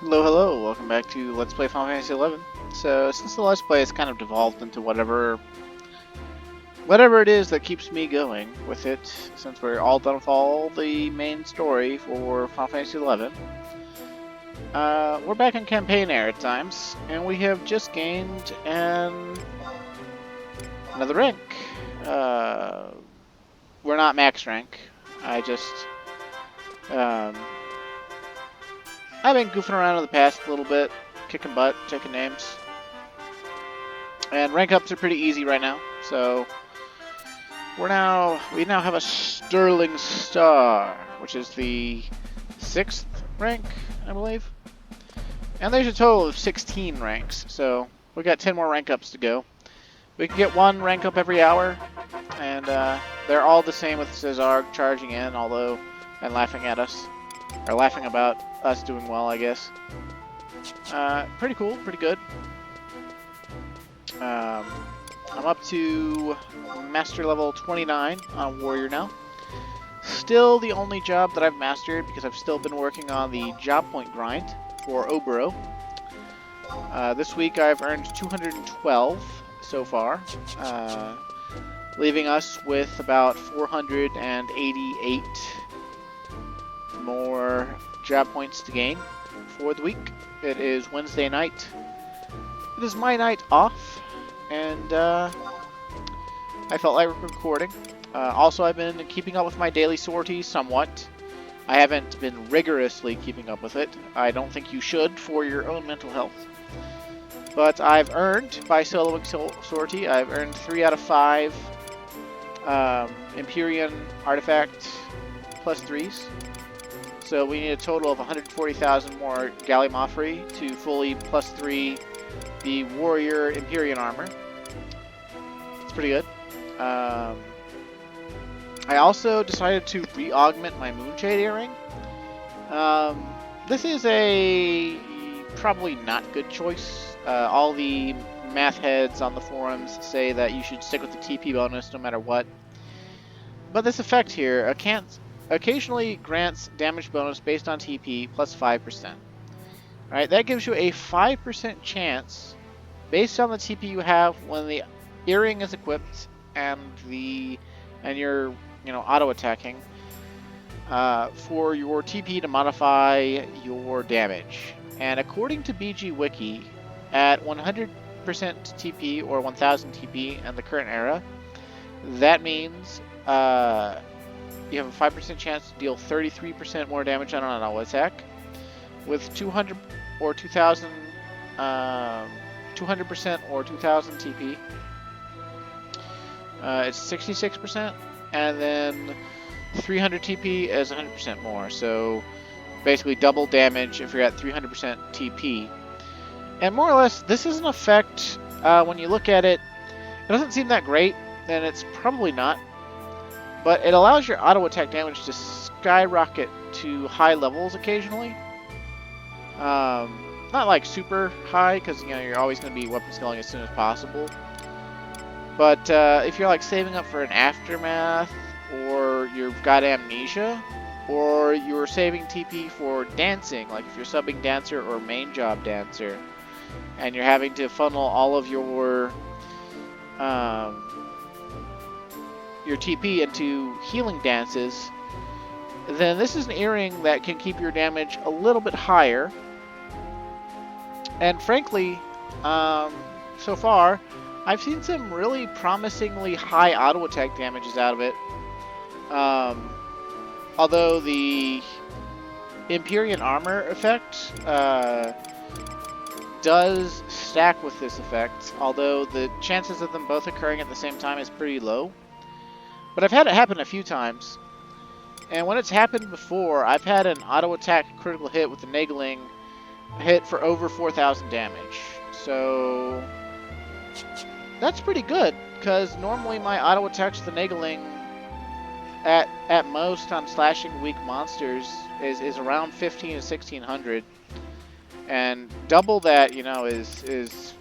Hello, hello, welcome back to Let's Play Final Fantasy XI. So, since the Let's Play has kind of devolved into whatever it is that keeps me going with it, since we're all done with all the main story for Final Fantasy XI, we're back in campaign era times, and we have just gained another rank. We're not max rank. Um, I've been goofing around in the past a little bit, kicking butt, taking names. And rank ups are pretty easy right now, so we now have a Sterling Star, which is the 6th rank, I believe. And there's a total of 16 ranks, so we got 10 more rank ups to go. We can get one rank up every hour, and they're all the same with Cesar charging in, and laughing at us, or laughing about us doing well, I guess. Pretty cool, pretty good. I'm up to master level 29 on Warrior now. Still the only job that I've mastered because I've still been working on the job point grind for Obro. This week I've earned 212 so far, leaving us with about 488 more job points to gain for the week. It is Wednesday night. It is my night off, and I felt like recording. Also, I've been keeping up with my daily sorties somewhat. I haven't been rigorously keeping up with it. I don't think you should for your own mental health. But I've earned, by soloing sortie, I've earned 3 out of 5 Empyrean artifact plus 3s. So we need a total of 140,000 more Gallimaufry to fully plus 3 the Warrior Empyrean armor. It's pretty good. I also decided to re-augment my Moonshade earring. This is a probably not good choice. All the math heads on the forums say that you should stick with the TP bonus no matter what. But this effect here occasionally grants damage bonus based on TP plus 5%. Alright, that gives you a 5% chance based on the TP you have when the earring is equipped and you're auto attacking for your TP to modify your damage. And according to BG Wiki, at 100% TP or 1000 TP in the current era, that means you have a 5% chance to deal 33% more damage on an auto attack. With 200 or 2000, 200% or 2000 TP, it's 66%, and then 300 TP is 100% more. So basically double damage if you're at 300% TP. And more or less, this is an effect, when you look at it, it doesn't seem that great, and it's probably not. But it allows your auto attack damage to skyrocket to high levels occasionally. Not like super high, because you're always going to be weapon scaling as soon as possible. But if you're like saving up for an aftermath, or you've got amnesia, or you're saving TP for dancing, like if you're subbing dancer or main job dancer, and you're having to funnel all of your TP into healing dances, then this is an earring that can keep your damage a little bit higher. And frankly, so far, I've seen some really promisingly high auto attack damages out of it. Although the Empyrean armor effect does stack with this effect, although the chances of them both occurring at the same time is pretty low. But I've had it happen a few times. And when it's happened before, I've had an auto attack critical hit with the Nagling hit for over 4,000 damage. So that's pretty good, because normally my auto attacks with the Nagling at most on slashing weak monsters is around 15 to 1600. And double that, is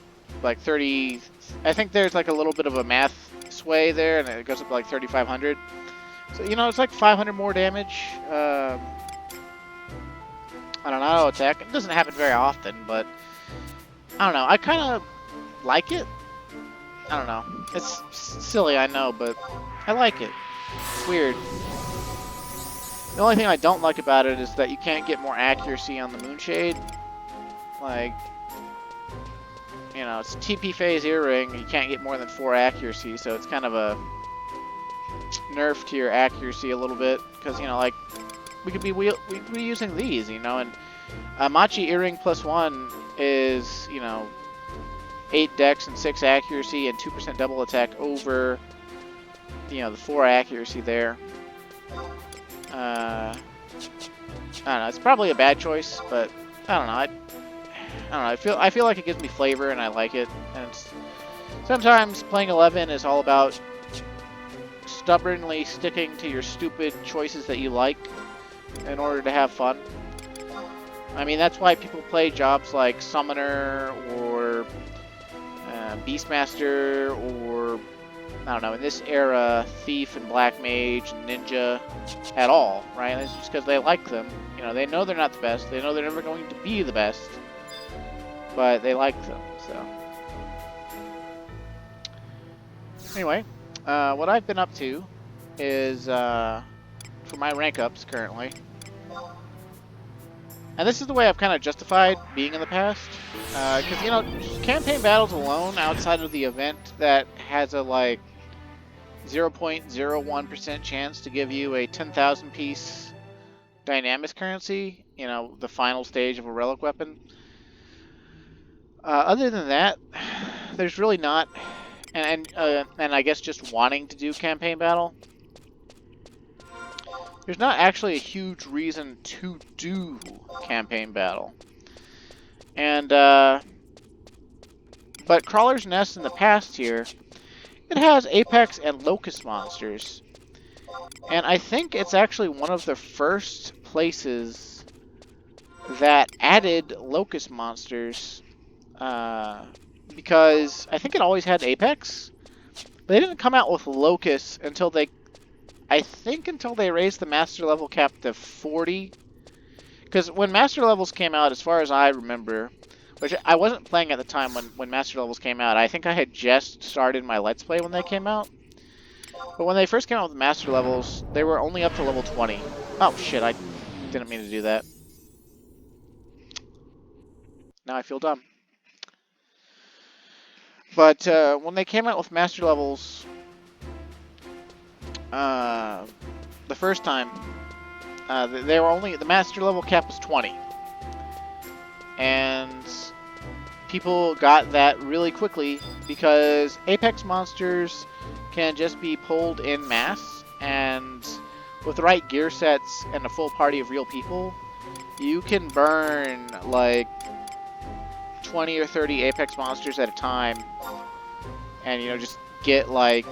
like 30. I think there's like a little bit of a math sway there, and it goes up to like 3,500. So it's like 500 more damage. on an auto attack. It doesn't happen very often, but I don't know. I kind of like it. I don't know. It's silly, I know, but I like it. It's weird. The only thing I don't like about it is that you can't get more accuracy on the Moonshade. Like, you know, it's TP phase earring. You can't get more than 4 accuracy, so it's kind of a nerf to your accuracy a little bit. Because, you know, like, we could be using these, you know, and Machi earring +1 is, you know, 8 dex and 6 accuracy and 2% double attack over, you know, the 4 accuracy there. I don't know. It's probably a bad choice, but I don't know. I don't know. I feel like it gives me flavor, and I like it. And sometimes playing 11 is all about stubbornly sticking to your stupid choices that you like in order to have fun. I mean, that's why people play jobs like Summoner or Beastmaster or, I don't know, in this era, Thief and Black Mage and Ninja at all, right? It's just because they like them. You know, they know they're not the best. They know they're never going to be the best. But they like them, so. Anyway, what I've been up to is, for my rank ups currently, and this is the way I've kind of justified being in the past, because, you know, campaign battles alone, outside of the event that has a, like, 0.01% chance to give you a 10,000 piece dynamis currency, you know, the final stage of a relic weapon. Other than that, there's really not, and I guess just wanting to do campaign battle, there's not actually a huge reason to do campaign battle. And, but Crawler's Nest in the past here, it has Apex and Locust monsters. And I think it's actually one of the first places that added Locust monsters, because I think it always had Apex. They didn't come out with Locust until until they raised the master level cap to 40. Because when master levels came out, as far as I remember, which I wasn't playing at the time when master levels came out. I think I had just started my Let's Play when they came out. But when they first came out with master levels, they were only up to level 20. Oh shit, I didn't mean to do that. Now I feel dumb. But when they came out with master levels, the first time, they were only, the master level cap was 20. And people got that really quickly because Apex monsters can just be pulled in mass, and with the right gear sets and a full party of real people, you can burn like 20 or 30 Apex monsters at a time, and, you know, just get like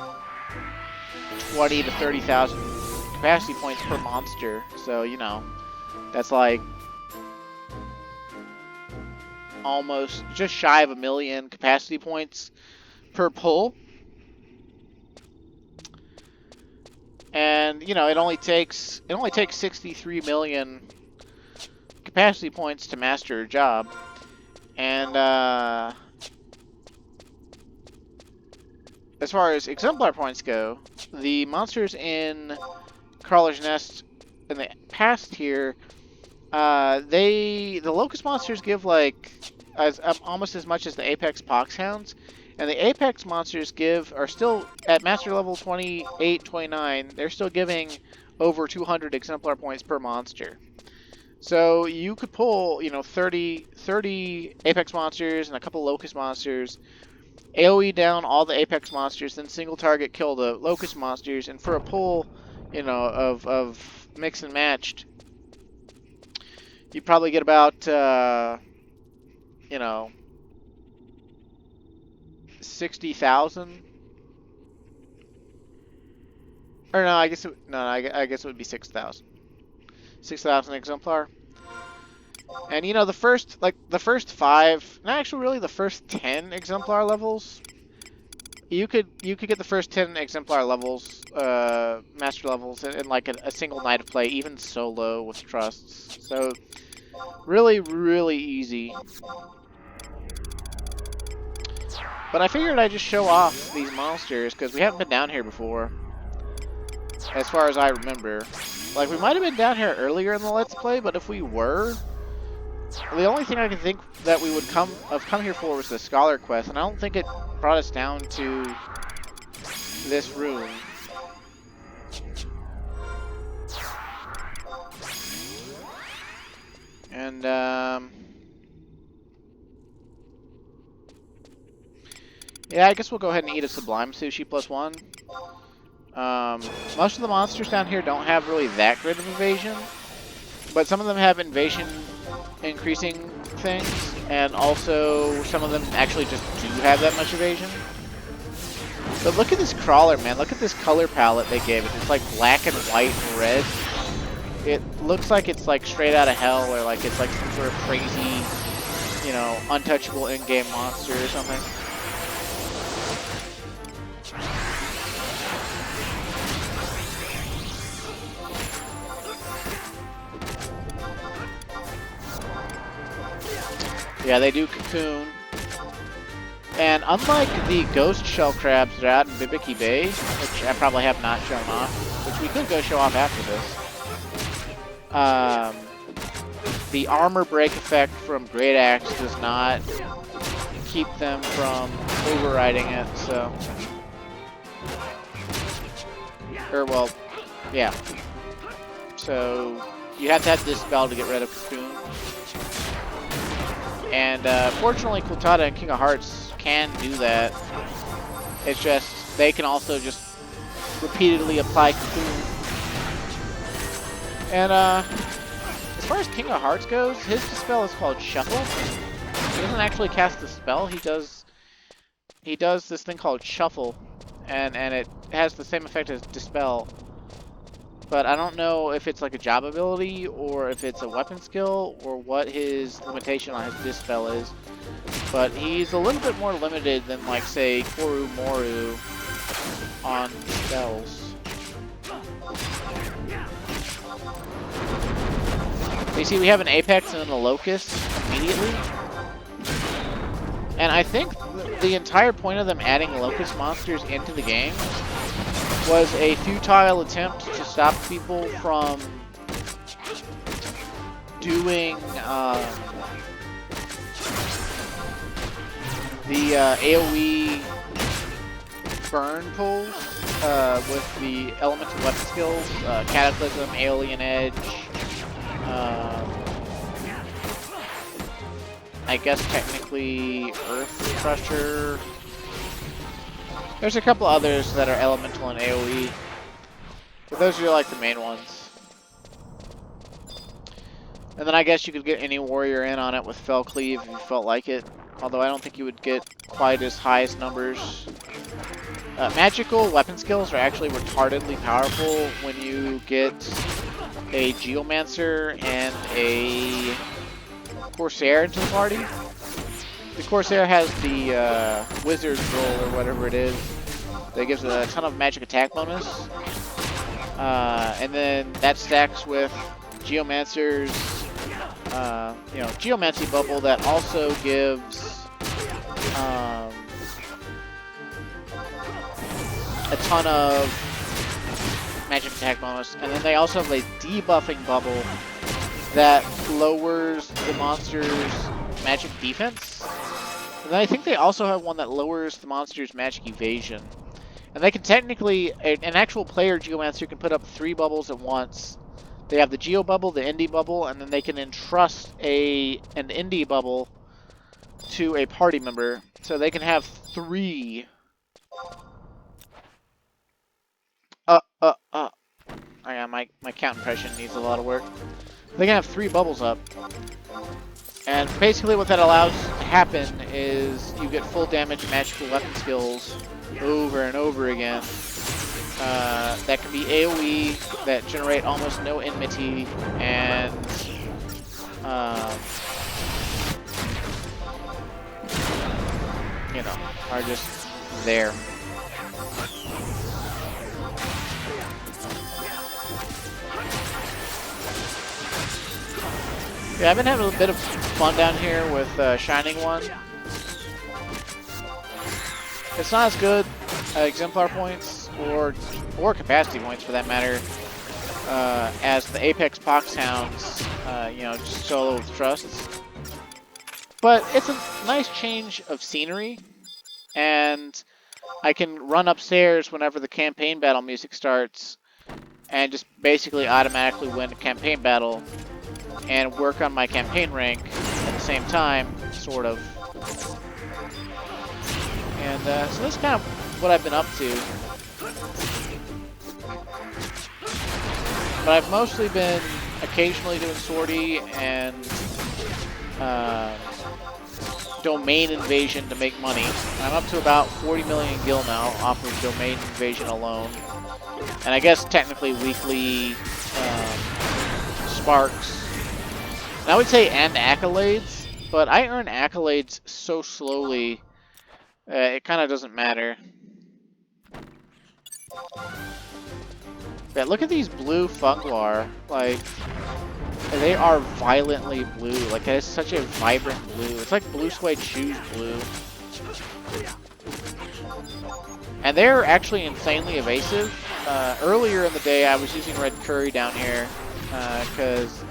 20 to 30,000 capacity points per monster. So, you know, that's like almost just shy of 1 million capacity points per pull. And, you know, it only takes 63 million capacity points to master a job. And as far as Exemplar points go, the monsters in Crawler's Nest in the past here, the Locust monsters give like almost as much as the Apex Poxhounds, and the Apex monsters are still at master level 28, 29. They're still giving over 200 Exemplar points per monster. So you could pull, you know, 30 Apex monsters and a couple Locust monsters, AoE down all the Apex monsters, then single target kill the Locust monsters, and for a pull, you know, of mix and matched, you probably get about, you know, 60,000. Or no, I guess it would be 6,000. 6,000 Exemplar. And, you know, the first 5, and actually really the first 10 Exemplar levels, you could get the first 10 Exemplar levels, master levels, in like a single night of play, even solo with trusts. So Really, really easy. But I figured I'd just show off these monsters, because we haven't been down here before. As far as I remember. Like, we might have been down here earlier in the Let's Play, but if we were, the only thing I can think that we would come here for was the Scholar Quest, and I don't think it brought us down to this room. And, yeah, I guess we'll go ahead and eat a Sublime Sushi +1. Most of the monsters down here don't have really that great of evasion, but some of them have evasion increasing things, and also some of them actually just do have that much evasion. But look at this crawler, man. Look at this color palette they gave it. It's like black and white and red. It looks like it's like straight out of hell, or like it's like some sort of crazy, you know, untouchable in-game monster or something. Yeah, they do cocoon. And unlike the ghost shell crabs that are out in Bibiki Bay, which I probably have not shown off, which we could go show off after this, the armor break effect from Great Axe does not keep them from overriding it, so... Or, well, yeah. So, you have to have this spell to get rid of cocoon. And fortunately, Kultada and King of Hearts can do that. It's just, they can also just repeatedly apply cocoon. And as far as King of Hearts goes, his spell is called Shuffle. He doesn't actually cast the spell, he does this thing called Shuffle, and it has the same effect as Dispel. But I don't know if it's like a job ability, or if it's a weapon skill, or what his limitation on his Dispel is. But he's a little bit more limited than, like, say, Koru Moru on spells. You see, we have an Apex and then a Locust immediately. And I think the entire point of them adding Locust monsters into the game was a futile attempt to stop people from doing the AoE burn pulls with the elemental weapon skills, Cataclysm, Alien Edge, I guess technically Earth Crusher. There's a couple others that are elemental and AoE, but those are like the main ones. And then I guess you could get any warrior in on it with Fell Cleave if you felt like it, although I don't think you would get quite as high as numbers. Magical weapon skills are actually retardedly powerful when you get a Geomancer and a Corsair into the party. The Corsair has the Wizard's Roll, or whatever it is, that gives a ton of magic attack bonus. And then that stacks with Geomancer's, you know, Geomancy Bubble that also gives a ton of magic attack bonus. And then they also have a debuffing bubble that lowers the monster's magic defense. And then I think they also have one that lowers the monster's magic evasion. And they can technically, an actual player Geomancer can put up 3 bubbles at once. They have the Geo Bubble, the Indie Bubble, and then they can entrust an Indie Bubble to a party member. So they can have 3. Oh yeah, my count impression needs a lot of work. They can have 3 bubbles up. And basically what that allows to happen is you get full damage magical weapon skills over and over again. That can be AoE, that generate almost no enmity, and you know, are just there. Yeah, I've been having a bit of fun down here with Shining One. It's not as good Exemplar points or capacity points for that matter as the Apex Poxhounds, you know, just solo with trusts. But it's a nice change of scenery, and I can run upstairs whenever the campaign battle music starts and just basically automatically win a campaign battle and work on my campaign rank at the same time, sort of. And so that's kind of what I've been up to. But I've mostly been occasionally doing sortie and domain invasion to make money. I'm up to about 40 million gil now off of domain invasion alone. And I guess technically weekly sparks. And I would say and accolades, but I earn accolades so slowly, it kind of doesn't matter. Yeah, look at these blue funguar. Like, they are violently blue. Like, that is such a vibrant blue. It's like blue suede shoes blue. And they're actually insanely evasive. Earlier in the day, I was using red curry down here because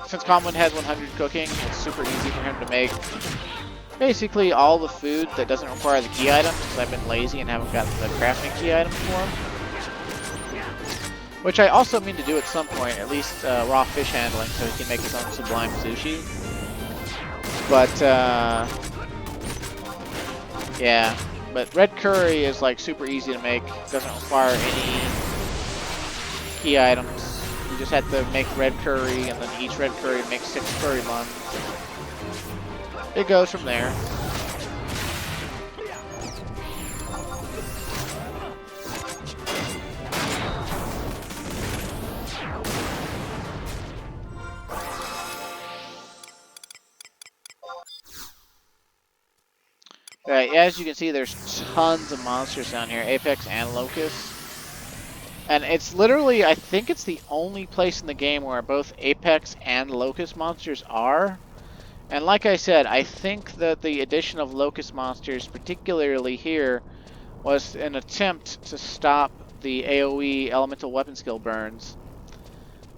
since Comlin has 100 cooking, it's super easy for him to make basically all the food that doesn't require the key items because I've been lazy and haven't gotten the crafting key items for him. Which I also mean to do at some point, at least raw fish handling, so he can make his own sublime sushi. But, yeah. But red curry is like super easy to make, doesn't require any key items. You just have to make red curry, and then each red curry makes 6 curry buns. It goes from there. Right, as you can see, there's tons of monsters down here, Apex and Locust. And it's literally, I think it's the only place in the game where both Apex and Locust monsters are. And like I said, I think that the addition of Locust monsters, particularly here, was an attempt to stop the AoE elemental weapon skill burns.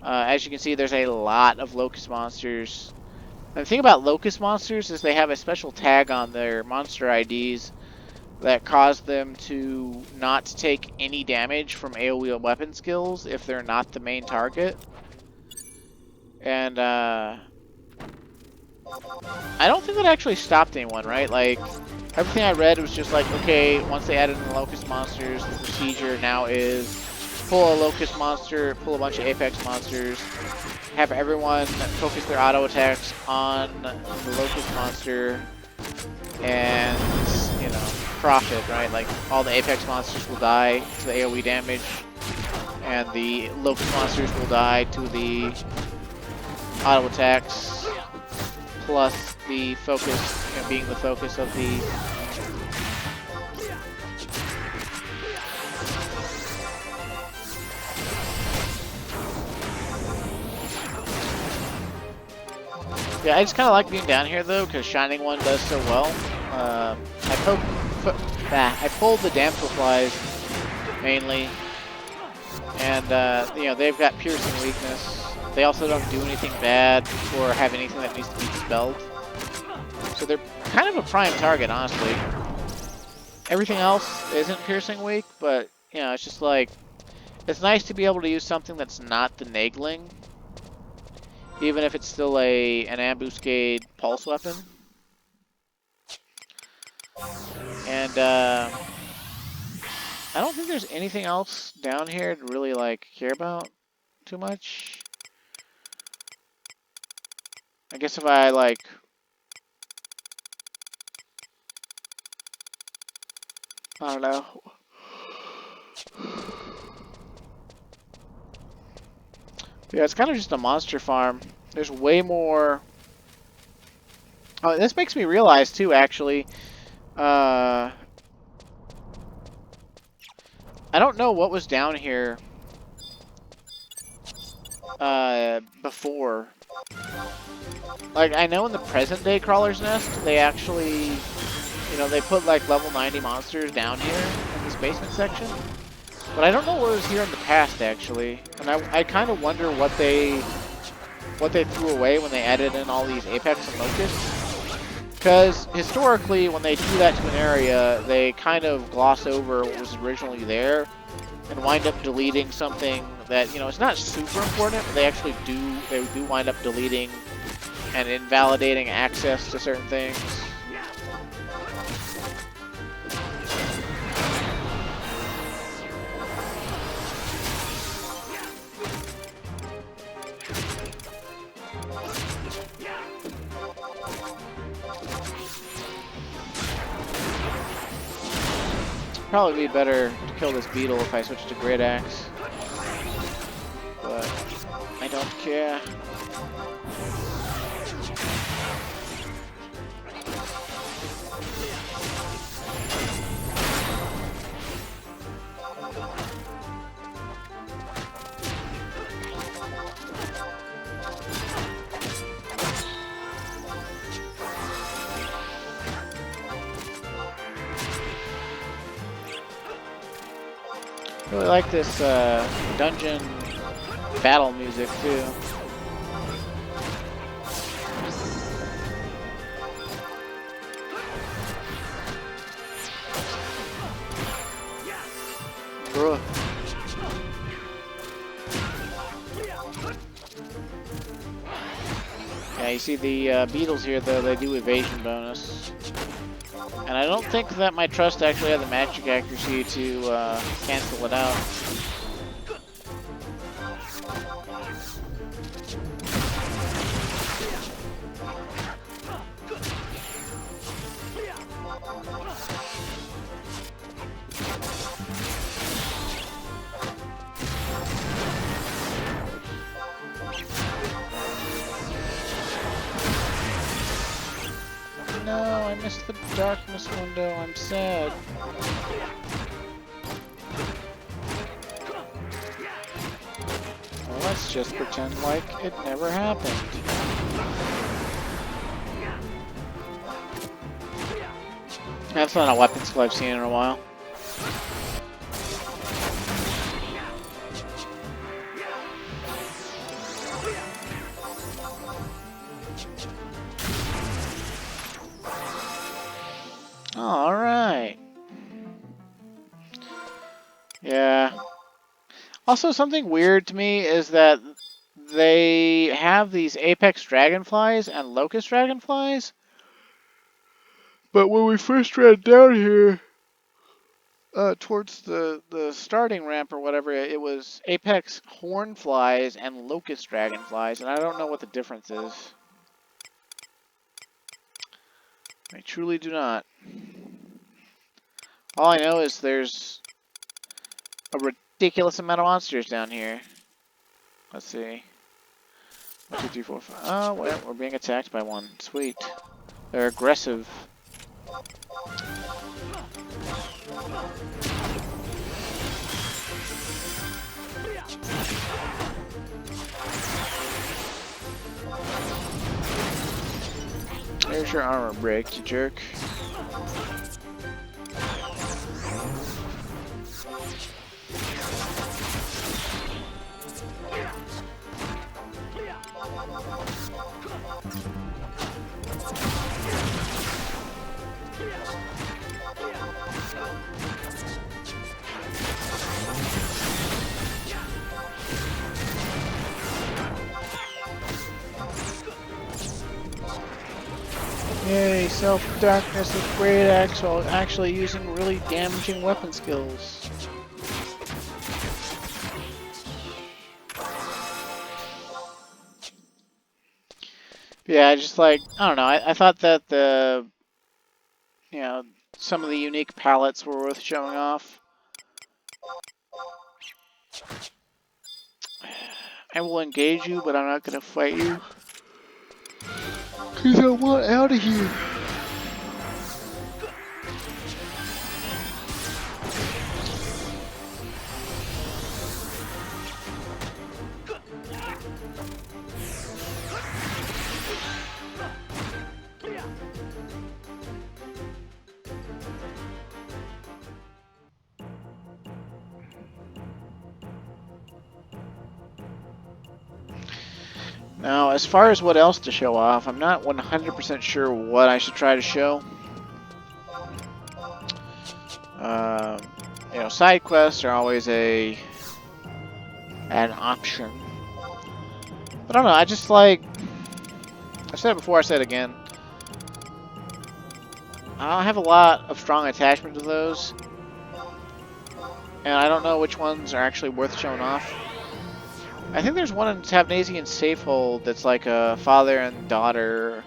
As you can see, there's a lot of Locust monsters. And the thing about Locust monsters is they have a special tag on their monster IDs that cause them to not take any damage from AoE weapon skills if they're not the main target. And I don't think that actually stopped anyone, right? Like, everything I read was just like, okay, once they added in the Locust monsters, the procedure now is pull a Locust monster, pull a bunch of Apex monsters, have everyone focus their auto attacks on the Locust monster, and, you know, profit, right? Like, all the Apex monsters will die to the AoE damage, and the Locust monsters will die to the auto attacks, plus the focus, you know, being the focus of the yeah, I just kind of like being down here though, because Shining One does so well. I pulled the Damselflies mainly, and you know, they've got piercing weakness. They also don't do anything bad or have anything that needs to be dispelled. So they're kind of a prime target, honestly. Everything else isn't piercing weak, but you know, it's just like, it's nice to be able to use something that's not the Nagling, even if it's still an ambuscade pulse weapon. And I don't think there's anything else down here to really like care about too much. I guess if I like I don't know. Yeah, it's kind of just a monster farm. There's way more. Oh, this makes me realize too, actually. I don't know what was down here before. Like, I know in the present day Crawler's Nest, they actually, you know, they put like level 90 monsters down here in this basement section. But I don't know what was here in the past, actually. And I kind of wonder what they threw away when they added in all these Apex and Locusts. Because historically, when they do that to an area, they kind of gloss over what was originally there and wind up deleting something that, you know, it's not super important, but they do wind up deleting and invalidating access to certain things. Probably be better to kill this beetle if I switch to Great Axe, but I don't care. I really like this dungeon battle music too. Bruh. Yeah, you see the beetles here though, they do evasion bonus. And I don't think that my trust actually had the magic accuracy to cancel it out. No, I missed the darkness window. I'm sad. Well, let's just pretend like it never happened. That's not a weapon skill I've seen in a while. Alright. Yeah. Also, something weird to me is that they have these Apex Dragonflies and Locust Dragonflies. But when we first ran down here, towards the starting ramp or whatever, it was Apex Hornflies and Locust Dragonflies, and I don't know what the difference is. I truly do not. All I know is there's a ridiculous amount of monsters down here. Let's see. 1, 2, 3, 4, 5. Oh, we're being attacked by one. Sweet. They're aggressive. There's your armor break, you jerk. Yay, self-darkness with Great Axe while actually using really damaging weapon skills. Yeah, just like, I don't know, I thought that the, you know, some of the unique palettes were worth showing off. I will engage you, but I'm not going to fight you. Because I want out of here. Now, as far as what else to show off, I'm not 100% sure what I should try to show. You know, side quests are always an option. But I don't know, I just like, I've said it before, I said it again. I don't have a lot of strong attachment to those. And I don't know which ones are actually worth showing off. I think there's one in Tabnazian Safehold that's like a father and daughter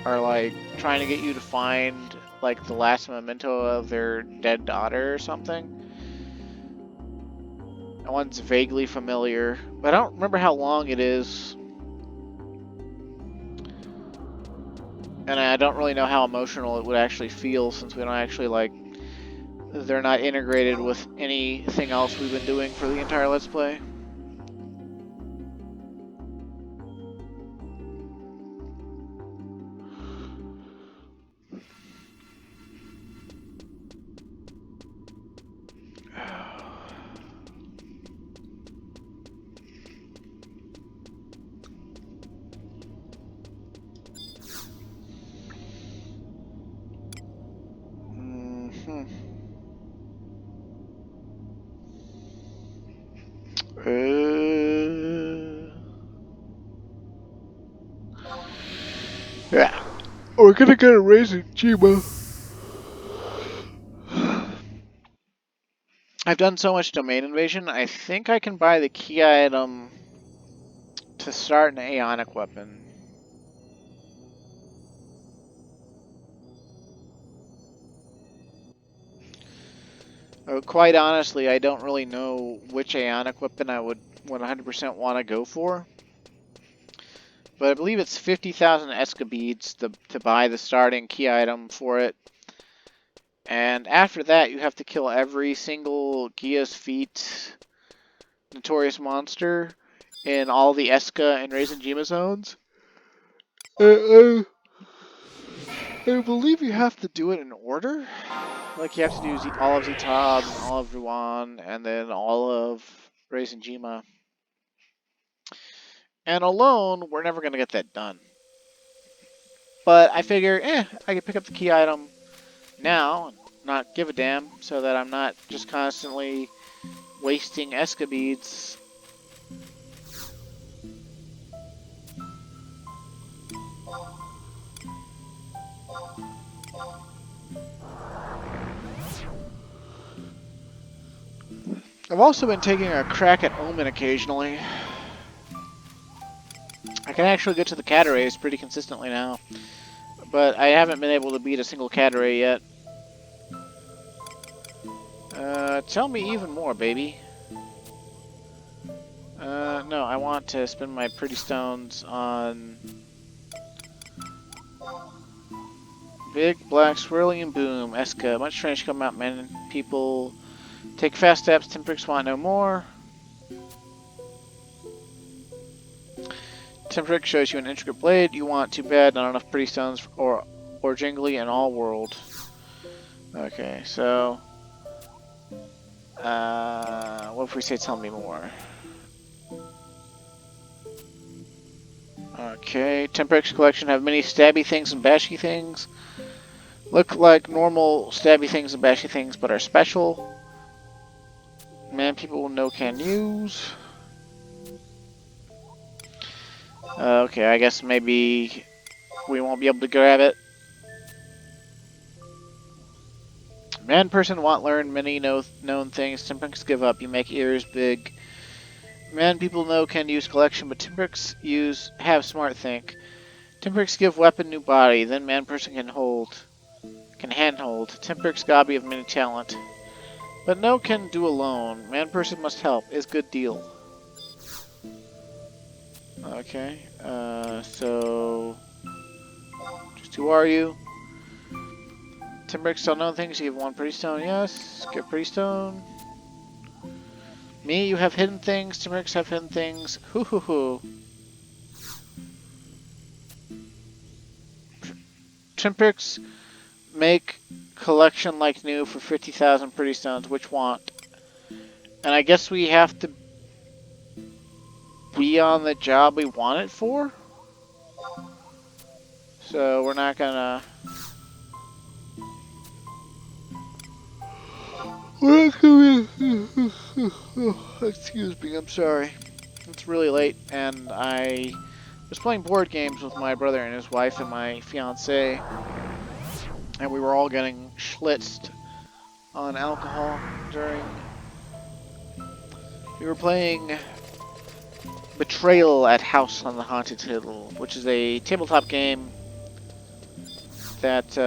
are like trying to get you to find like the last memento of their dead daughter or something. That one's vaguely familiar, but I don't remember how long it is. And I don't really know how emotional it would actually feel since we don't actually like, they're not integrated with anything else we've been doing for the entire Let's Play. Yeah, we're gonna get a raising Chiba. I've done so much domain invasion, I think I can buy the key item to start an Aeonic Weapon. Quite honestly, I don't really know which Aeonic Weapon I would 100% want to go for. But I believe it's 50,000 Esca beads to buy the starting key item for it. And after that, you have to kill every single Gia's Feet Notorious Monster in all the Esca and Raisin Jima zones. I believe you have to do it in order. Like you have to do all of Zitab and all of Ruan and then all of Raisin Jima. And alone, we're never going to get that done. But I figure, I can pick up the key item now and not give a damn so that I'm not just constantly wasting Esca beads. I've also been taking a crack at Omen occasionally. I can actually get to the Catarays pretty consistently now. But I haven't been able to beat a single Cataray yet. Tell me even more, baby. No, I want to spend my pretty stones on Big Black Swirling Boom, Esca. Much strange come out, man. People take fast steps, Timbrix want no more. Timbrix shows you an intricate blade you want, too bad, not enough pretty stones or jingly in all world. Okay, so what if we say tell me more? Okay, Temperix collection have many stabby things and bashy things. Look like normal stabby things and bashy things, but are special. Man, people will know can use. Okay, I guess maybe we won't be able to grab it. Man, person, want learn many known things. Temperix give up. You make ears big. Man, people know can use collection, but Temperix have smart think. Temperix give weapon new body. Then man person can handhold. Temperix gobby of many talent. But no can do alone. Man person must help. Is good deal. Okay. So just who are you? Timbrick still know things. You have one pretty stone. Yes. Get pretty stone. Me, you have hidden things. Timbricks have hidden things. Hoo hoo hoo. Timbricks make collection like new for 50,000 pretty stones. Which want? And I guess we have to be on the job we want it for. So we're not gonna... Excuse me, I'm sorry. It's really late, and I was playing board games with my brother and his wife and my fiance, and we were all getting schlitzed on alcohol during... We were playing Betrayal at House on the Haunted Hill, which is a tabletop game that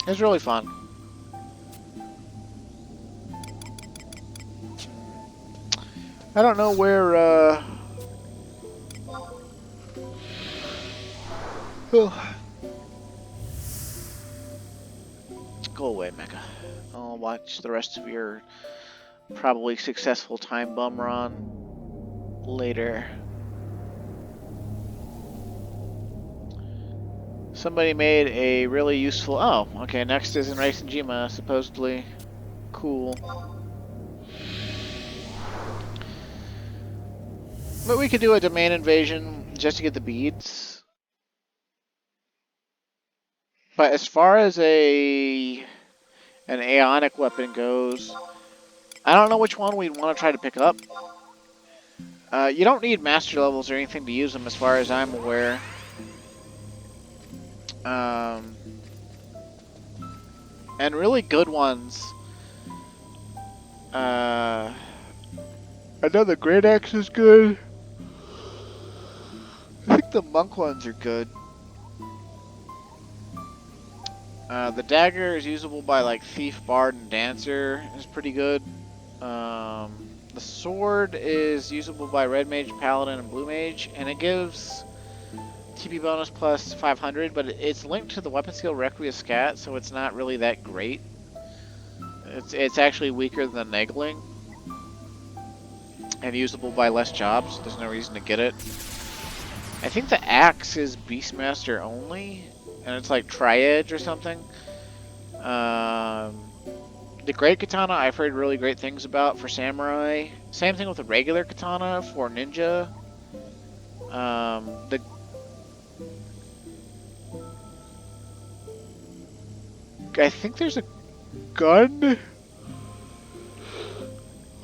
is really fun. I don't know where... Oh. Go away, Mecha. I'll watch the rest of your probably successful time bum run later. Somebody made a really useful... Oh, okay, next is in Racing Jima, supposedly. Cool. But we could do a domain invasion just to get the beads. But as far as an Aeonic Weapon goes, I don't know which one we'd want to try to pick up. You don't need master levels or anything to use them as far as I'm aware. And really good ones. I know the Great Axe is good. I think the Monk ones are good. The dagger is usable by like Thief, Bard, and Dancer. Is pretty good. The sword is usable by Red Mage, Paladin, and Blue Mage, and it gives TP bonus plus 500, but it's linked to the weapon skill Requiem Scat, so it's not really that great. It's actually weaker than Negling, and usable by less jobs. There's no reason to get it. I think the axe is Beastmaster only, and it's like Tri-Edge or something. The Great Katana I've heard really great things about for Samurai. Same thing with the regular Katana for Ninja. I think there's a gun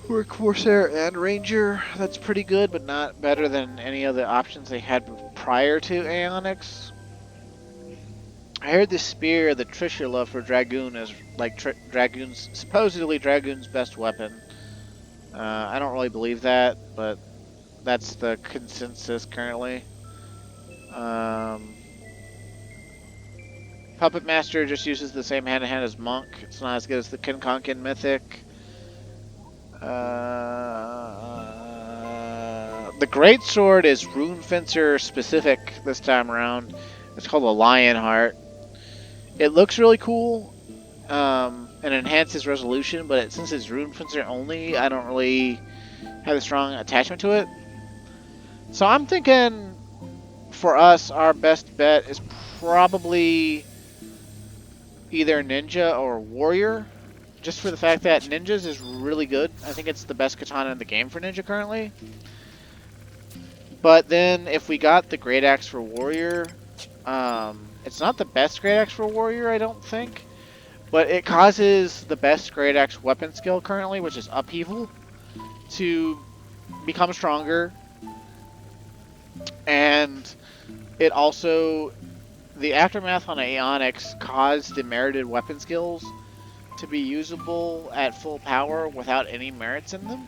for Corsair and Ranger that's pretty good, but not better than any of the options they had prior to Aeonics. I heard the spear that Trisha loved for Dragoon is like supposedly Dragoon's best weapon. I don't really believe that, but that's the consensus currently. Puppet Master just uses the same hand-to-hand as Monk. It's not as good as the Kinkonkin Mythic. The Great Sword is Rune Fencer specific this time around. It's called a Lionheart. It looks really cool and enhances resolution, but since it's Rune Fencer only, I don't really have a strong attachment to it. So I'm thinking for us, our best bet is probably either Ninja or Warrior, just for the fact that Ninja's is really good. I think it's the best katana in the game for Ninja currently. But then if we got the Great Axe for Warrior, it's not the best Great Axe for Warrior, I don't think, but it causes the best Great Axe weapon skill currently, which is Upheaval, to become stronger. And it also, the Aftermath on Aeonics caused the merited weapon skills to be usable at full power without any merits in them.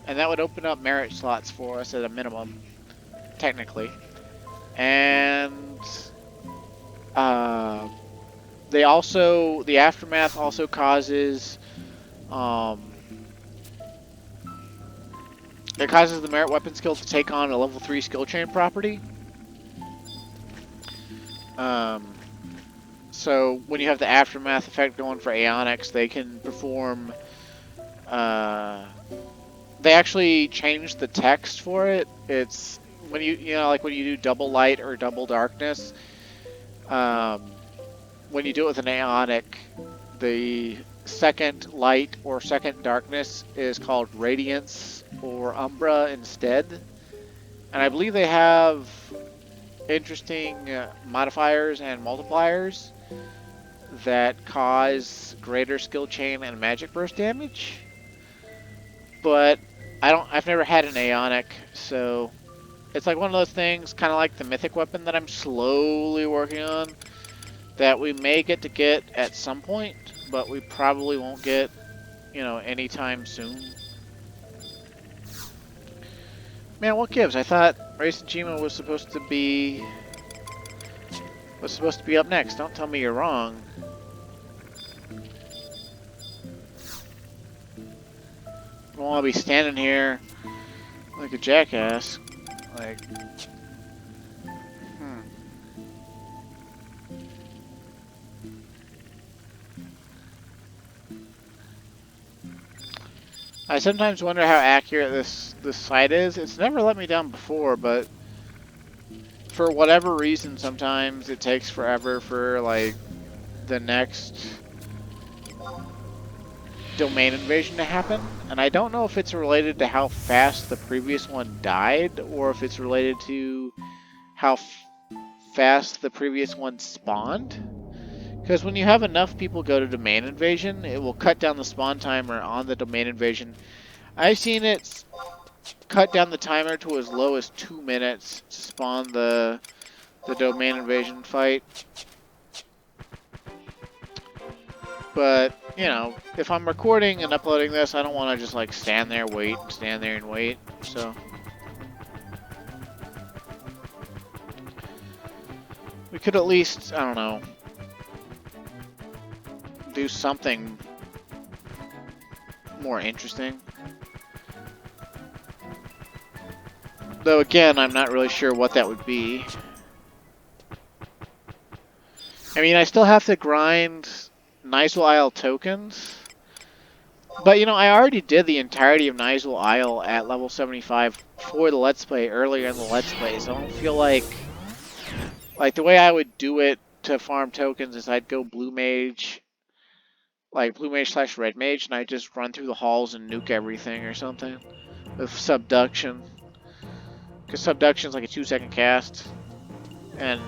And that would open up merit slots for us at a minimum, technically. And the Aftermath also causes it causes the merit weapon skill to take on a level 3 skill chain property. So when you have the Aftermath effect going for Aeonics, they can perform... they actually changed the text for it. It's when like when you do double light or double darkness, when you do it with an Aeonic, the second light or second darkness is called radiance or umbra instead. And I believe they have interesting modifiers and multipliers that cause greater skill chain and magic burst damage. But I've never had an Aeonic, so it's like one of those things, kind of like the mythic weapon that I'm slowly working on, that we may get at some point, but we probably won't get, you know, anytime soon. Man, what gives? I thought Race Jima was supposed to be up next. Don't tell me you're wrong. I don't want to be standing here like a jackass. Like, I sometimes wonder how accurate this site is. It's never let me down before, but for whatever reason, sometimes it takes forever for like the next domain invasion to happen. And I don't know if it's related to how fast the previous one died, or if it's related to how fast the previous one spawned. Because when you have enough people go to domain invasion, it will cut down the spawn timer on the domain invasion. I've seen it cut down the timer to as low as 2 minutes to spawn the domain invasion fight. But, you know, if I'm recording and uploading this, I don't want to just like stand there and wait, so. We could at least, I don't know, do something more interesting. Though again, I'm not really sure what that would be. I mean, I still have to grind Nizul Isle tokens. But, you know, I already did the entirety of Nizul Isle at level 75 for the Let's Play earlier in the Let's Play, so I don't feel like the way I would do it to farm tokens is I'd go Blue Mage, like Blue Mage / Red Mage, and I'd just run through the halls and nuke everything or something with Subduction. Because Subduction's like a 2-second cast, and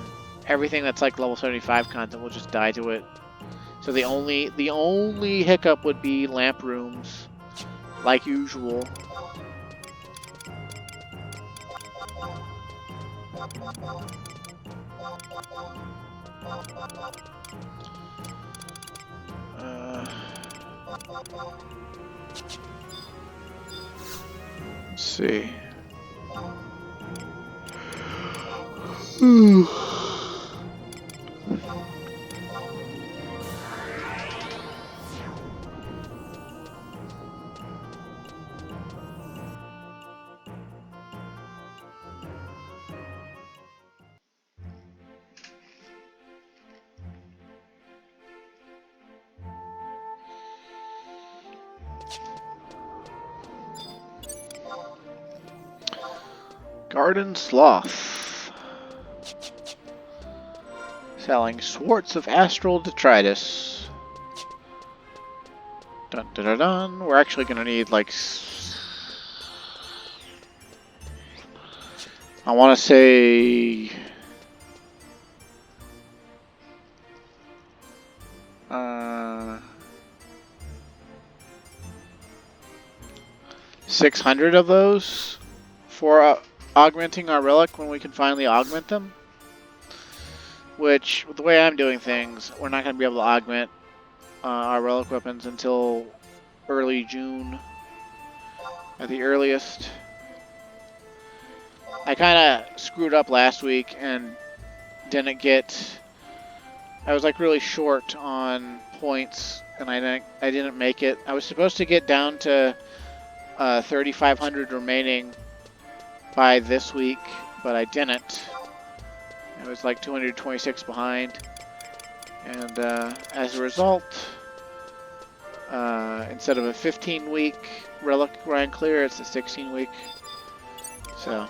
everything that's like level 75 content will just die to it. So the only hiccup would be lamp rooms, like usual. Let's see. Garden Sloth. Selling swarts of astral detritus. Dun dun dun dun. We're actually gonna need like, I want to say 600 of those for augmenting our relic when we can finally augment them. Which, with the way I'm doing things, we're not going to be able to augment our relic weapons until early June at the earliest. I kind of screwed up last week and didn't get. I was like really short on points, and I didn't make it. I was supposed to get down to 3,500 remaining by this week, but I didn't. I was like 226 behind, and as a result, instead of a 15-week relic grind clear, it's a 16-week. So,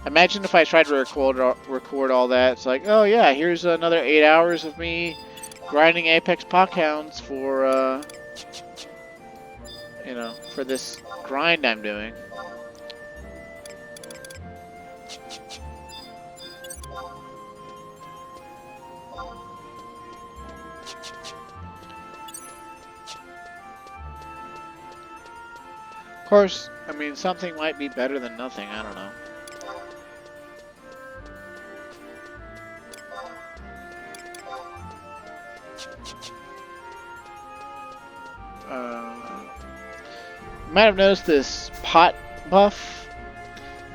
imagine if I tried to record all that. It's like, oh yeah, here's another 8 hours of me grinding Apex Pockhounds for, you know, for this grind I'm doing. Of course, I mean, something might be better than nothing, I don't know. You might have noticed this pot buff.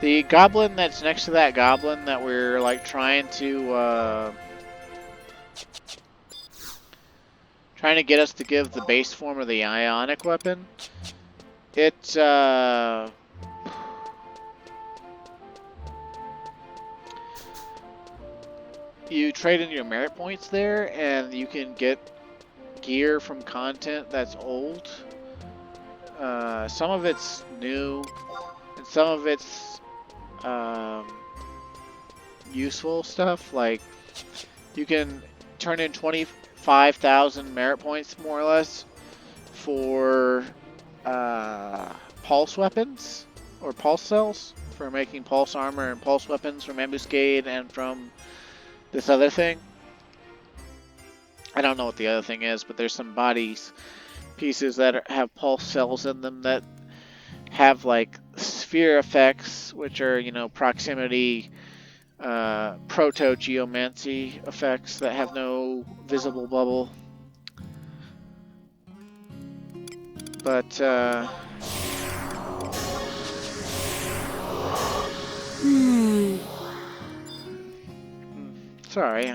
The goblin that's next to that goblin that we're like trying to get us to give the base form of the Ionic Weapon. It you trade in your merit points there, and you can get gear from content that's old. Some of it's new, and some of it's useful stuff. Like you can turn in 25,000 merit points, more or less, for pulse weapons or pulse cells for making pulse armor and pulse weapons from ambuscade and from this other thing. I don't know what the other thing is, but there's some bodies pieces that have pulse cells in them that have like sphere effects, which are, you know, proximity proto-geomancy effects that have no visible bubble. But sorry.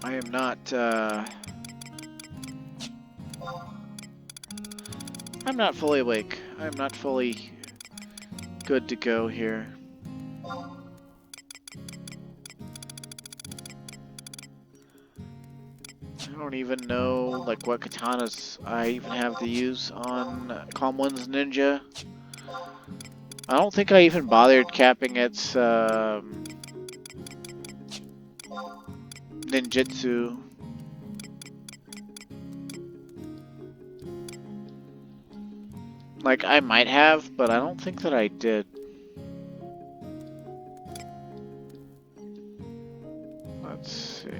I am not I'm not fully awake. I'm not fully good to go here. I don't even know like what katanas I even have to use on Calm One's Ninja. I don't think I even bothered capping its ninjutsu. Like, I might have, but I don't think that I did. Let's see.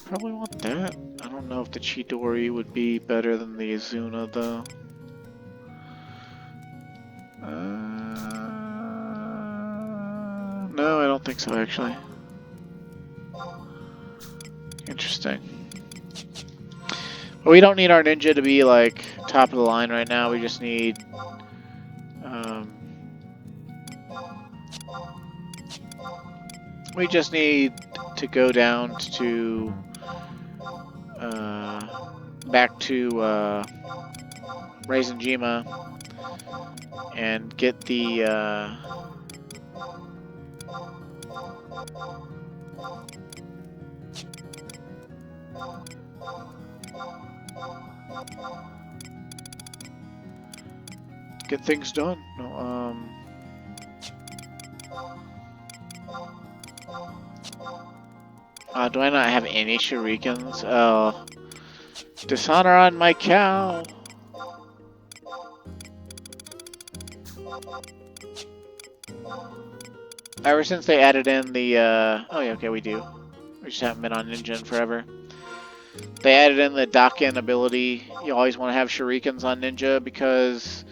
Probably want that. I don't know if the Chidori would be better than the Izuna, though. No, I don't think so, actually. Interesting. But we don't need our ninja to be, like, top of the line right now. We just need... we just need to go down to... back to, Reizenjima and get the, get things done. No, do I not have any shurikens? Oh. Dishonor on my cow! Ever since they added in the, oh yeah, okay, we do. We just haven't been on Ninja in forever. They added in the Dakin ability. You always want to have shurikens on Ninja because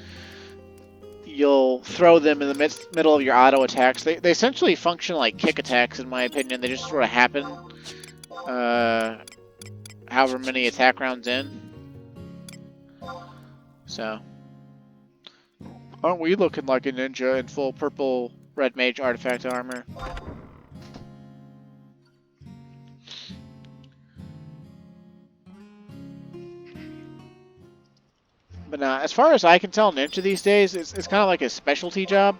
you'll throw them in the middle of your auto attacks. They essentially function like kick attacks, in my opinion. They just sort of happen however many attack rounds in. So, aren't we looking like a ninja in full purple red mage artifact armor? But as far as I can tell, ninja these days, it's kind of like a specialty job.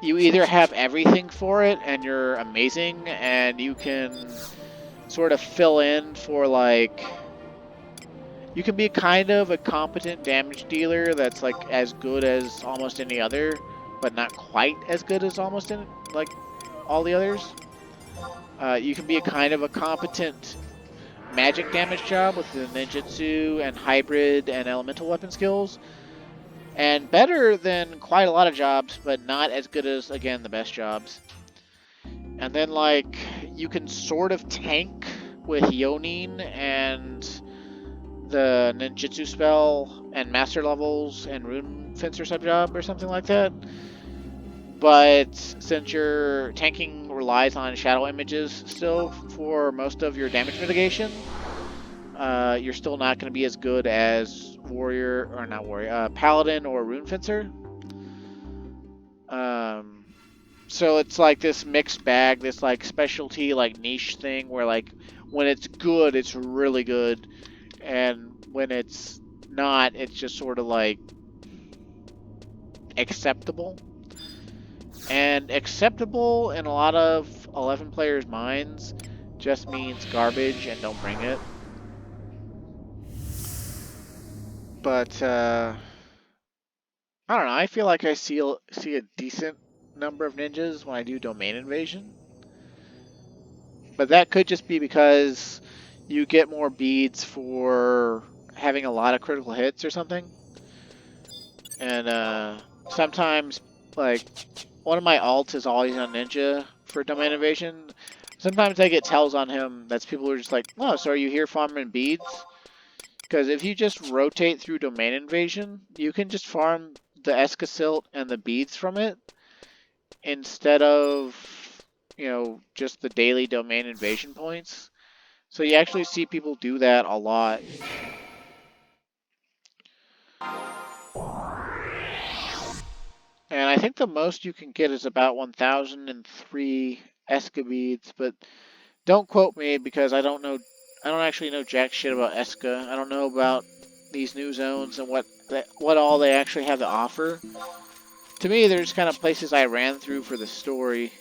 You either have everything for it and you're amazing and you can sort of fill in for like You can be kind of a competent damage dealer that's like as good as almost any other, but not quite as good as almost any, like all the others. You can be a kind of a competent magic damage job with the ninjutsu and hybrid and elemental weapon skills, and better than quite a lot of jobs, but not as good as, again, the best jobs. And then, like, you can sort of tank with Yonin and the ninjutsu spell and master levels and rune fencer sub job or something like that. But since your tanking relies on shadow images still for most of your damage mitigation, you're still not going to be as good as warrior, or not warrior, paladin or rune fencer. So it's like this mixed bag, this like specialty, like niche thing where like when it's good, it's really good, and when it's not, it's just sort of like acceptable. And acceptable in a lot of 11 players' minds just means garbage and don't bring it. But I don't know. I feel like I see a decent number of ninjas when I do domain invasion. But that could just be because you get more beads for having a lot of critical hits or something. And sometimes, like, one of my alts is always on ninja for domain invasion. Sometimes I get tells on him that's people who are just like, oh, so are you here farming beads? Because if you just rotate through domain invasion, you can just farm the Escasilt and the beads from it instead of, just the daily domain invasion points. So you actually see people do that a lot. And I think the most you can get is about 1,003 Esca beads, but don't quote me because I don't know. I don't actually know jack shit about Esca. I don't know about these new zones and what all they actually have to offer. To me, they're just kind of places I ran through for the story,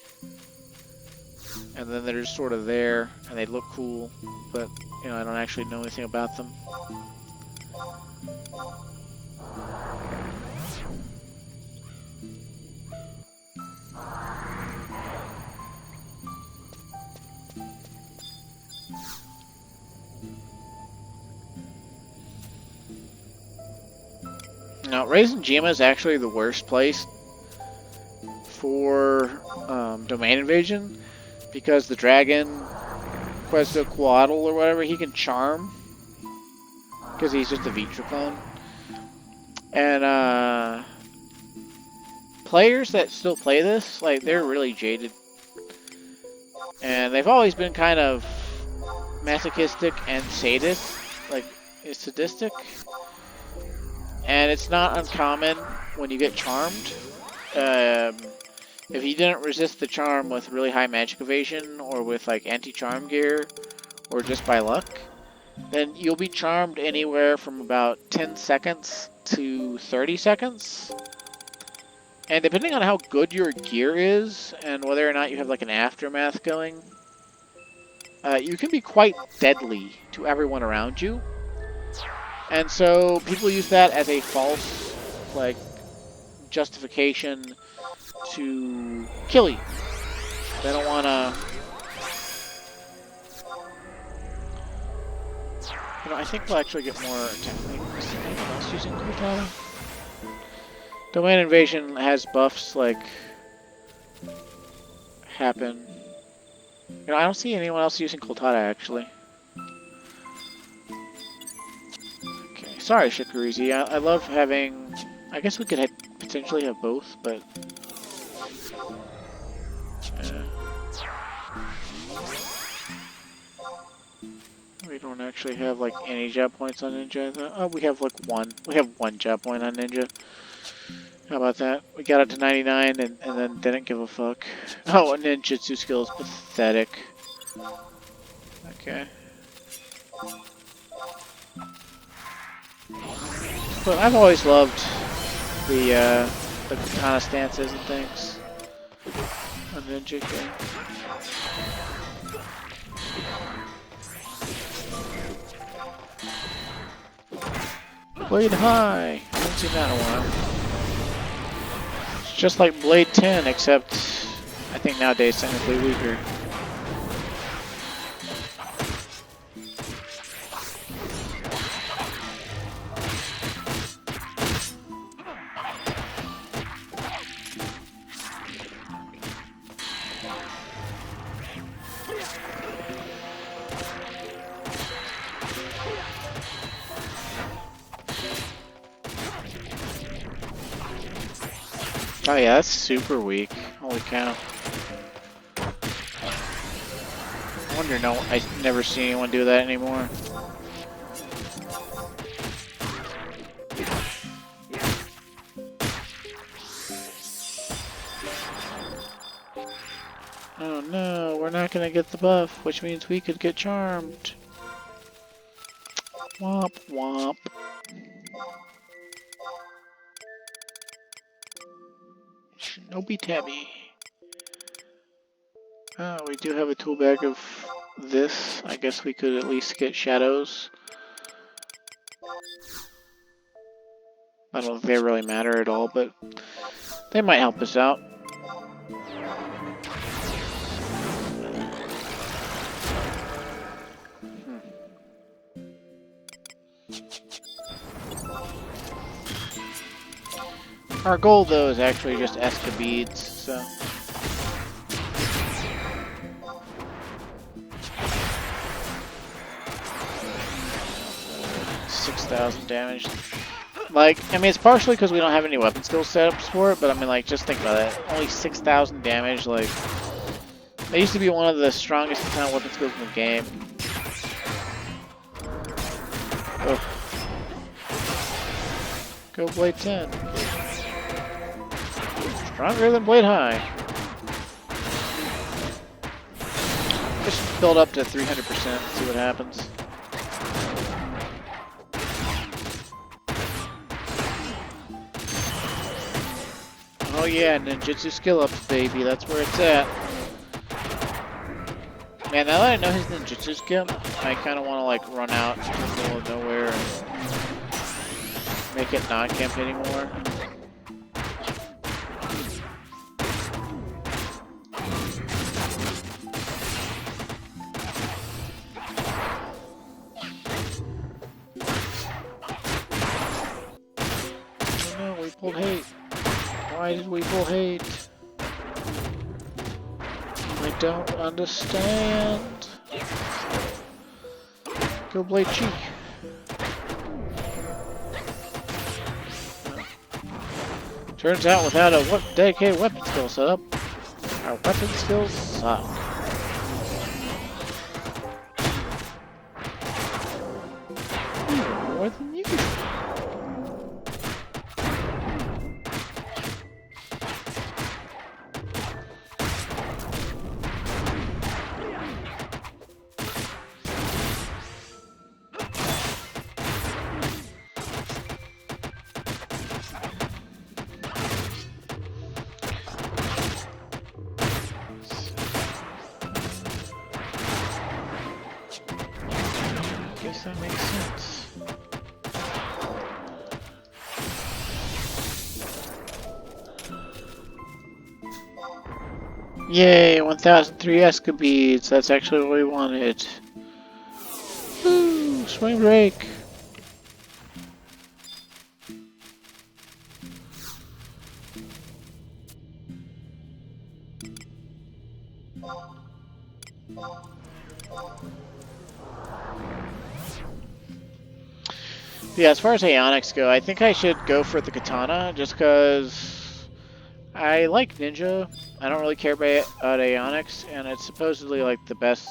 and then they're just sort of there, and they look cool, but I don't actually know anything about them. Now, Raisin Jima is actually the worst place for domain invasion because the dragon, Quetzalcoatl or whatever, he can charm because he's just a Vitra clone. And players that still play this, like, they're really jaded. And they've always been kind of masochistic and sadistic. And it's not uncommon when you get charmed. If you didn't resist the charm with really high magic evasion, or with like anti-charm gear, or just by luck, then you'll be charmed anywhere from about 10 seconds to 30 seconds. And depending on how good your gear is, and whether or not you have like an aftermath going, you can be quite deadly to everyone around you. And so people use that as a false, like, justification to kill you. They don't want to... I think we'll actually get more attacking. Is anyone else using Cortana? Domain Invasion has buffs, like, happen. I don't see anyone else using Coltada, actually. Sorry, Shikarizi. I love having... I guess we could potentially have both, but... We don't actually have, like, any job points on Ninja. Oh, we have, like, one. We have one job point on Ninja. How about that? We got it to 99 and then didn't give a fuck. Oh, and ninjutsu skill is pathetic. Okay. But I've always loved the katana stances and things on Ninja game. Blade High! I haven't seen that in a while. It's just like Blade 10, except I think nowadays technically weaker. Oh yeah, that's super weak. Holy cow. I wonder I never see anyone do that anymore. Oh no, we're not gonna get the buff, which means we could get charmed. Womp womp. Shinobi Tabby. Oh, we do have a tool bag of this. I guess we could at least get shadows. I don't think they really matter at all, but they might help us out. Our goal, though, is actually just Eska beads, so... 6,000 damage. Like, I mean, it's partially because we don't have any weapon skill setups for it, but I mean, like, just think about it. Only 6,000 damage, like... They used to be one of the strongest kind of weapon skills in the game. Oh. Go Blade 10. Stronger than Blade High. Just build up to 300%, see what happens. Oh yeah, ninjutsu skill ups, baby. That's where it's at. Man, now that I know his ninjutsu skill, I kind of want to like run out to the middle of nowhere and make it not camp anymore. Oh no, we pulled hate. Why did we pull hate? I don't understand. Go Blade Cheek. Turns out without a dedicated weapon skill setup, our weapon skills suck. More than you. Guess that makes sense. Yay, 1003 Eska beads. That's actually what we wanted. Woo, swing break. Yeah, as far as Aeonics go, I think I should go for the katana, just because I like ninja. I don't really care about Aeonics, and it's supposedly like the best.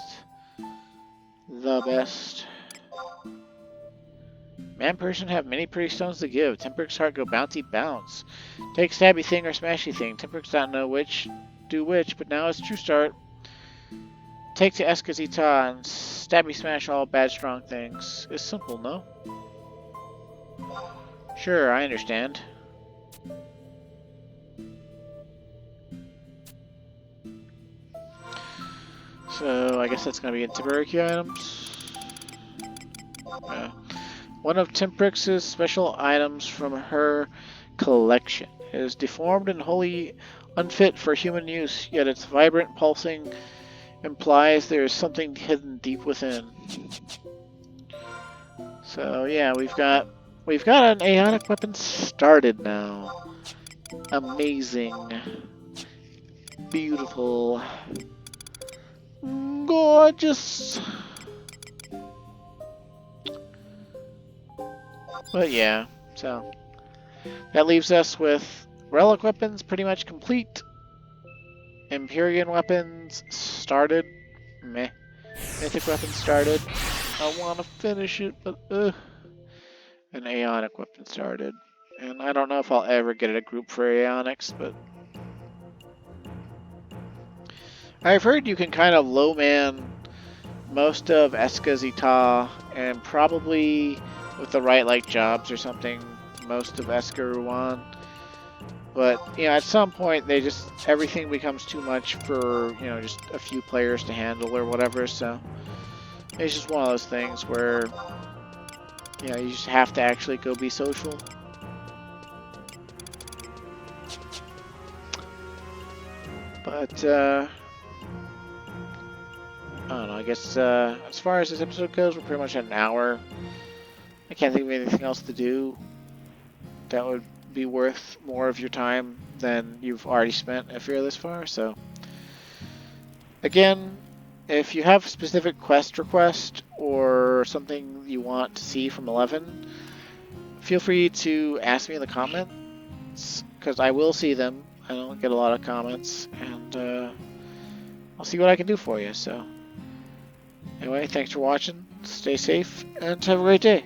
The best. Man person have many pretty stones to give. Temperic's heart go bouncy bounce. Take stabby thing or smashy thing. Temperic's don't know which do which, but now it's true start. Take to Eskazita and stabby smash all bad strong things. It's simple, no? Sure, I understand. So, I guess that's going to be in temporary key items. One of Temprix's special items from her collection. It is deformed and wholly unfit for human use, yet its vibrant pulsing implies there is something hidden deep within. So yeah, we've got an Aeonic Weapon started now. Amazing. Beautiful. Gorgeous. But yeah, so that leaves us with relic weapons pretty much complete. Empyrean weapons started. Meh. Mythic weapons started. I want to finish it, but an Aeonic weapon started. And I don't know if I'll ever get a group for Aeonics, but I've heard you can kind of low man most of Eska's Ita, and probably with the right like jobs or something, most of Eska Ruan. But at some point everything becomes too much for just a few players to handle or whatever. So it's just one of those things where you just have to actually go be social. But I don't know, I guess as far as this episode goes, we're pretty much at an hour. I can't think of anything else to do that would be worth more of your time than you've already spent if you're this far. So again, if you have a specific quest request or something you want to see from 11, feel free to ask me in the comments, because I will see them. I don't get a lot of comments, and I'll see what I can do for you. So anyway, thanks for watching, stay safe, and have a great day.